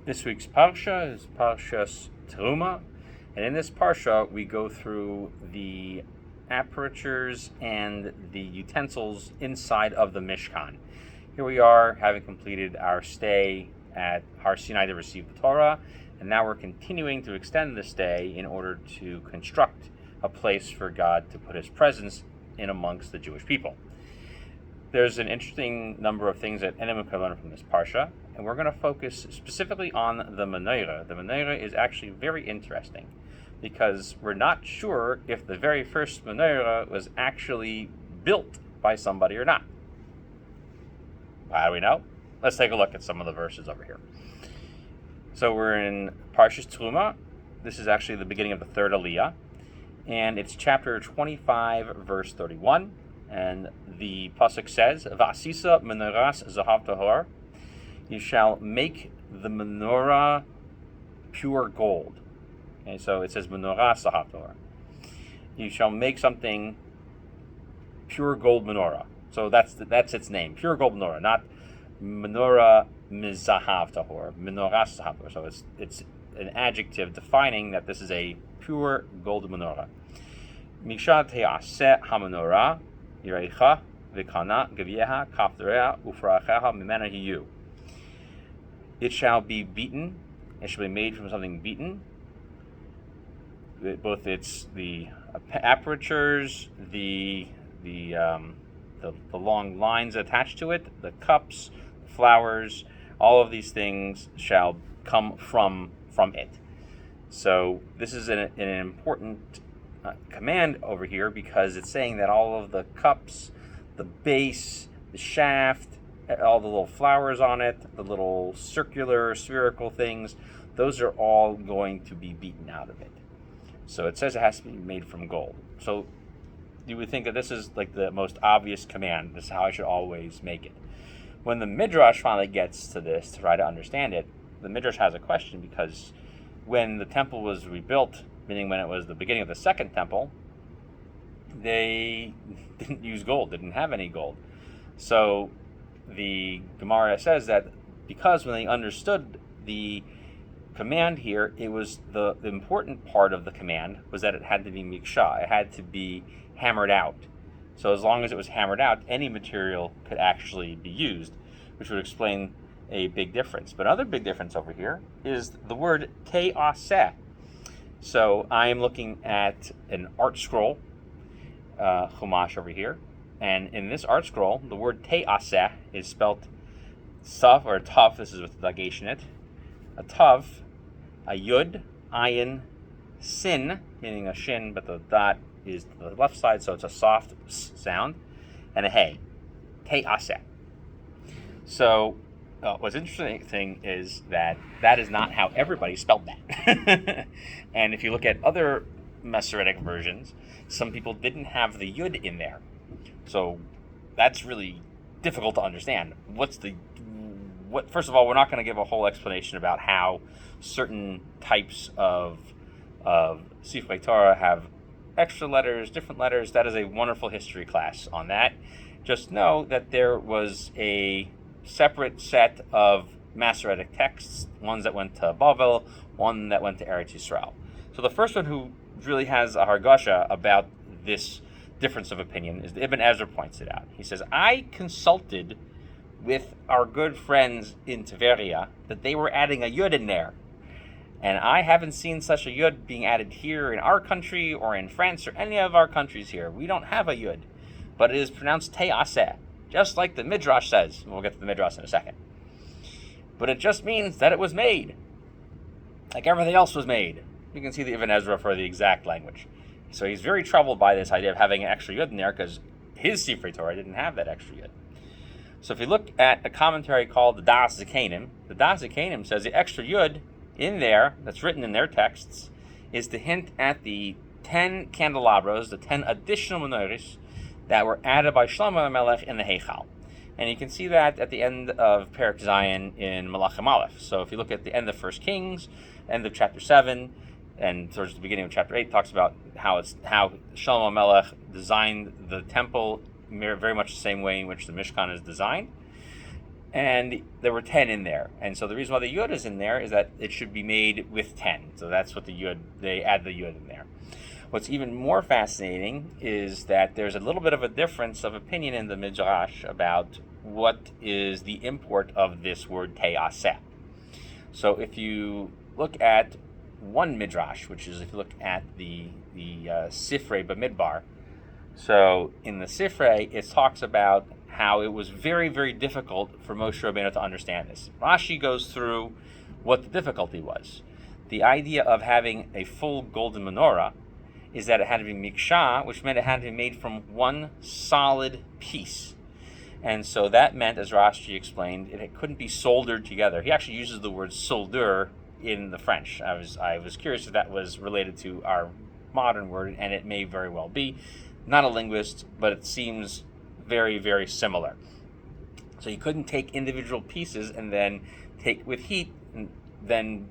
This week's Parsha is Parshas Terumah, and in this Parsha we go through the apertures and the utensils inside of the Mishkan. Here we are, having completed our stay at Har Sinai to receive the Torah, and now we're continuing to extend this stay in order to construct a place for God to put His presence in amongst the Jewish people. There's an interesting number of things that anyone can learn from this Parsha, and we're going to focus specifically on the Menorah. The Menorah is actually very interesting because we're not sure if the very first Menorah was actually built by somebody or not. How do we know? Let's take a look at some of the verses over here. So we're in Parshas Terumah. This is actually the beginning of the third Aliyah, and it's chapter 25, verse 31. And the pasuk says, "Va'asisa menoras zahav tahor." You shall make the menorah pure gold. Okay, so it says menorah zahav tahor. You shall make something pure gold menorah. So that's its name, pure gold menorah, not menorah mizahav tahor, menorah zahav tahor. So it's an adjective defining that this is a pure gold menorah. Misha te'aseh hamenorah. It shall be beaten. It shall be made from something beaten. Both the apertures, the long lines attached to it, the cups, the flowers, all of these things shall come from it. So this is an important command over here because it's saying that all of the cups, the base, the shaft, all the little flowers on it, the little circular, spherical things, those are all going to be beaten out of it. So it says it has to be made from gold. So you would think that this is like the most obvious command. This is how I should always make it. When the Midrash finally gets to this to try to understand it, the Midrash has a question because when the temple was rebuilt, meaning when it was the beginning of the second temple, they didn't use gold, didn't have any gold. So the Gemara says that because when they understood the command here, it was the important part of the command was that it had to be miksha, it had to be hammered out. So as long as it was hammered out, any material could actually be used, which would explain a big difference. But another big difference over here is the word te'aseh. So I am looking at an art scroll, chumash over here, and in this art scroll, the word te'aseh is spelt saf or tav. This is with the dagesh in it. A tav, a yud, ayin, sin, meaning a shin, but the dot is to the left side, so it's a soft sound, and a hey, te'aseh. So what's interesting is that is not how everybody spelled that. And if you look at other Masoretic versions, some people didn't have the yud in there. So that's really difficult to understand. First of all, we're not going to give a whole explanation about how certain types of Sifrei Torah have extra letters, different letters. That is a wonderful history class on that. Just know that there was a separate set of Masoretic texts, ones that went to Bavel, one that went to Eretz Yisrael. So the first one who really has a hargasha about this difference of opinion is Ibn Ezra points it out. He says, I consulted with our good friends in Tveria that they were adding a yud in there. And I haven't seen such a yud being added here in our country or in France or any of our countries here. We don't have a yud, but it is pronounced te'aseh, just like the Midrash says. We'll get to the Midrash in a second. But it just means that it was made, like everything else was made. You can see the Ibn Ezra for the exact language. So he's very troubled by this idea of having an extra yud in there because his Sifrei Torah didn't have that extra yud. So if you look at a commentary called the Das Zikanim, the Das Zikanim says the extra yud in there, that's written in their texts, is to hint at the 10 candelabras, the 10 additional menorahs that were added by Shlomo HaMelech in the Heichal. And you can see that at the end of Perek Zion in Malachim Aleph. So if you look at the end of 1 Kings, end of chapter 7, and towards the beginning of chapter 8, talks about how Shlomo HaMelech designed the temple very much the same way in which the Mishkan is designed. and there were 10 in there. And so the reason why the yud is in there is that it should be made with 10. So that's what the yud, they add the yud in there. What's even more fascinating is that there's a little bit of a difference of opinion in the Midrash about what is the import of this word te'aseh. So if you look at one Midrash, which is if you look at the Sifrei Bamidbar, so in the Sifrei, it talks about how it was very, very difficult for Moshe Rabbeinu to understand this. Rashi goes through what the difficulty was. The idea of having a full golden menorah is that it had to be miksha, which meant it had to be made from one solid piece. And so that meant, as Rashi explained, it couldn't be soldered together. He actually uses the word solder in the French. I was curious if that was related to our modern word, and it may very well be. Not a linguist, but it seems very, very similar. So you couldn't take individual pieces and then take with heat and then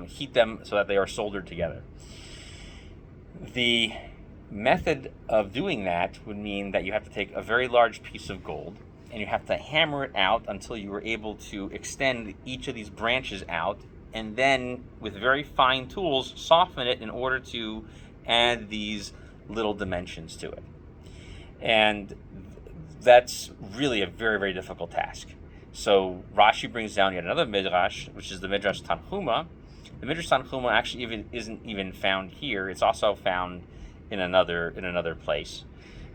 heat them so that they are soldered together. The method of doing that would mean that you have to take a very large piece of gold and you have to hammer it out until you were able to extend each of these branches out, and then with very fine tools soften it in order to add these little dimensions to it. And that's really a very, very difficult task. So Rashi brings down yet another midrash, which is the Midrash Terumah. The Midrash Terumah actually isn't even found here. It's also found in another place.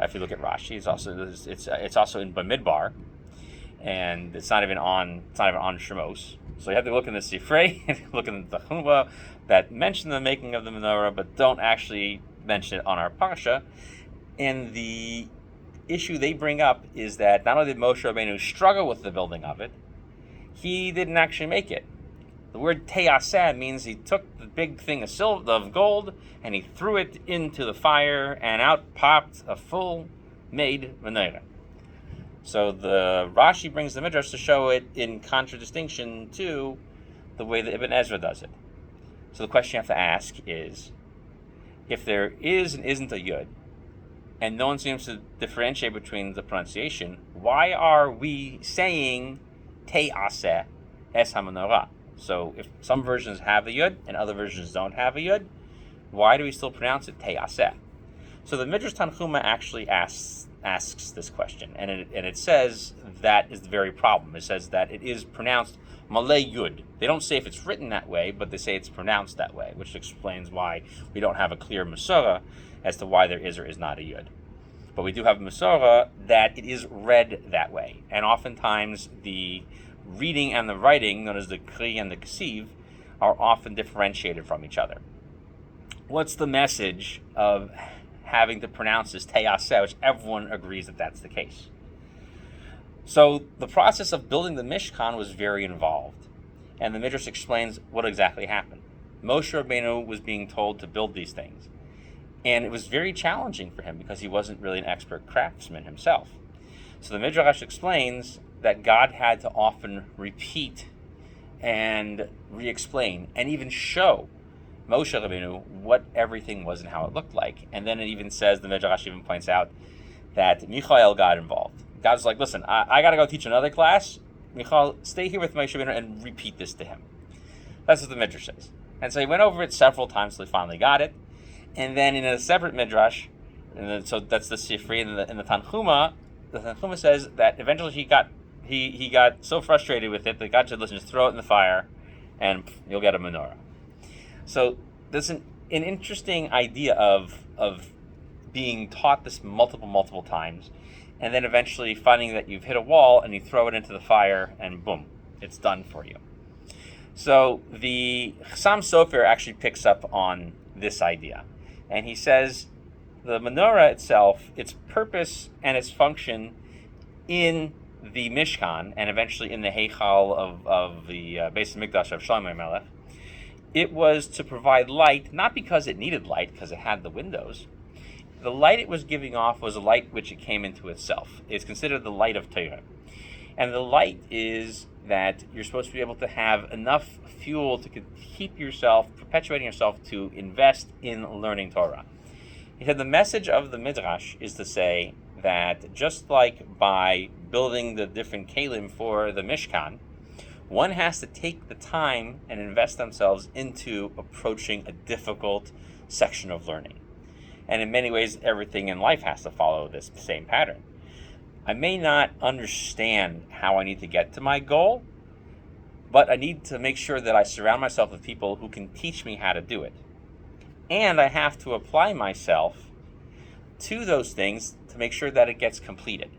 If you look at Rashi, it's also in Bamidbar, and it's not even on Shemos. So you have to look in the Sifrei, look in the Terumah that mention the making of the menorah, but don't actually mention it on our Parsha. And the issue they bring up is that not only did Moshe Rabbeinu struggle with the building of it, he didn't actually make it. The word te'aseh means he took the big thing of gold and he threw it into the fire, and out popped a full made menorah. So the Rashi brings the Midrash to show it in contradistinction to the way that Ibn Ezra does it. So the question you have to ask is, if there is and isn't a yud, and no one seems to differentiate between the pronunciation, why are we saying te'aseh es ha-menorah? So if some versions have a yud and other versions don't have a yud, why do we still pronounce it te'aseh? So the Midrash Tanchuma actually asks this question, and it says that is the very problem. It says that it is pronounced malay yud. They don't say if it's written that way, but they say it's pronounced that way, which explains why we don't have a clear Menorah as to why there is or is not a yud. But we do have a Menorah that it is read that way, and oftentimes the reading and the writing, known as the kri and the ksiv, are often differentiated from each other. What's the message of having to pronounce this te'aseh, which everyone agrees that that's the case? So the process of building the Mishkan was very involved, and the Midrash explains what exactly happened. Moshe Rabbeinu was being told to build these things, and it was very challenging for him because he wasn't really an expert craftsman himself. So the Midrash explains that God had to often repeat and re-explain and even show Moshe Rabbeinu what everything was and how it looked like. And then it even says, the Midrash even points out that Michael got involved. God's like, listen, I got to go teach another class. Michael, stay here with Moshe Rabbeinu and repeat this to him. That's what the Midrash says. And so he went over it several times till he finally got it. And then in a separate Midrash, so that's the Sifri, in the Tanchuma, the Tanchuma says that eventually he got so frustrated with it that God said, listen, just throw it in the fire and you'll get a menorah. So there's an interesting idea of being taught this multiple times, and then eventually finding that you've hit a wall and you throw it into the fire and boom, it's done for you. So the Chassam Sofer actually picks up on this idea, and he says the menorah itself, its purpose and its function in the Mishkan and eventually in the Heichal of the Beis Hamikdash of Shlomo Melech, it was to provide light, not because it needed light, because it had the windows. The light it was giving off was a light which it came into itself. It's considered the light of Torah. And the light is that you're supposed to be able to have enough fuel to keep yourself, perpetuating yourself to invest in learning Torah. He said the message of the Midrash is to say that just like by building the different kalim for the Mishkan, one has to take the time and invest themselves into approaching a difficult section of learning. And in many ways, everything in life has to follow this same pattern. I may not understand how I need to get to my goal, but I need to make sure that I surround myself with people who can teach me how to do it. And I have to apply myself to those things to make sure that it gets completed.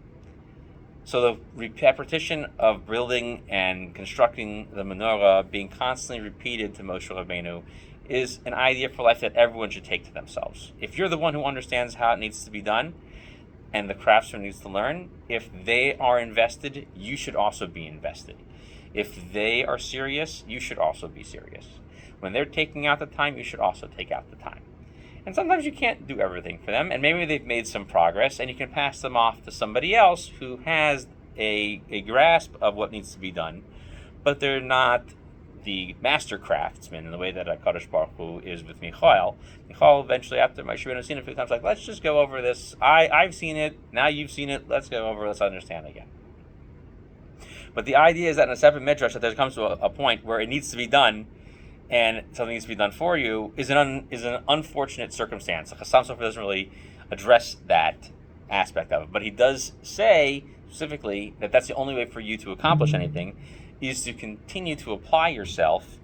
So the repetition of building and constructing the menorah being constantly repeated to Moshe Rabbeinu is an idea for life that everyone should take to themselves. If you're the one who understands how it needs to be done, and the craftsman needs to learn, if they are invested, you should also be invested. If they are serious, you should also be serious. When they're taking out the time, you should also take out the time. And sometimes you can't do everything for them, and maybe they've made some progress, and you can pass them off to somebody else who has a grasp of what needs to be done, but they're not the master craftsman in the way that HaKadosh Baruch Hu is with Michael. Michael eventually, after Moshe Rabbeinu has seen it a few times, like, let's just go over this. I've seen it, now you've seen it, let's go over, let's understand again. But the idea is that in a separate midrash, that there comes to a point where it needs to be done, and something needs to be done for you, is an unfortunate circumstance. Chassam Sofer doesn't really address that aspect of it, but he does say specifically that that's the only way for you to accomplish anything, is to continue to apply yourself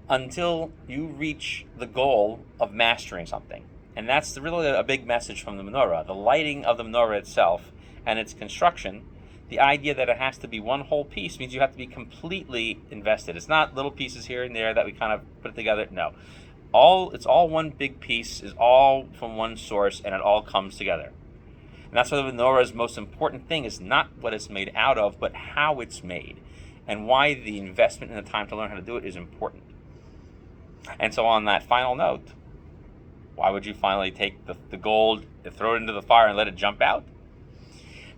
until you reach the goal of mastering something. And that's really a big message from the menorah. The lighting of the menorah itself and its construction, the idea that it has to be one whole piece means you have to be completely invested. It's not little pieces here and there that we kind of put together. No. It's all one big piece, is all from one source, and it all comes together. And that's why the menorah's most important thing is not what it's made out of, but how it's made, and why the investment and the time to learn how to do it is important. And so on that final note, why would you finally take the gold, throw it into the fire, and let it jump out?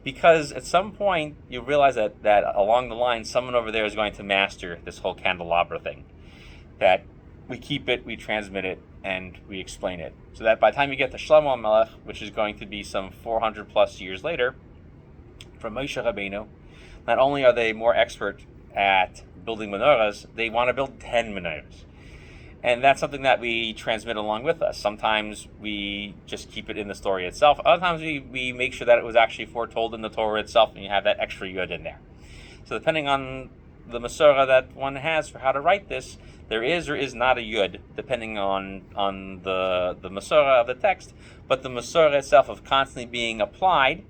Because at some point you realize that along the line, someone over there is going to master this whole candelabra thing. That we keep it, we transmit it, and we explain it. So that by the time you get to Shlomo HaMelech, which is going to be some 400 plus years later, from Moshe Rabbeinu, not only are they more expert at building menorahs, they want to build 10 menorahs. And that's something that we transmit along with us. Sometimes we just keep it in the story itself. Other times we make sure that it was actually foretold in the Torah itself, and you have that extra yud in there. So depending on the Mesorah that one has for how to write this, there is or is not a yud, depending on the Mesorah of the text. But the Mesorah itself of constantly being applied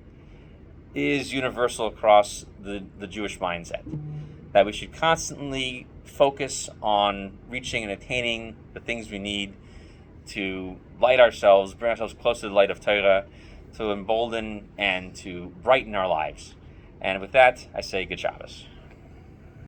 is universal across the Jewish mindset. That we should constantly focus on reaching and attaining the things we need to light ourselves, bring ourselves close to the light of Torah, to embolden and to brighten our lives. And with that, I say good Shabbos.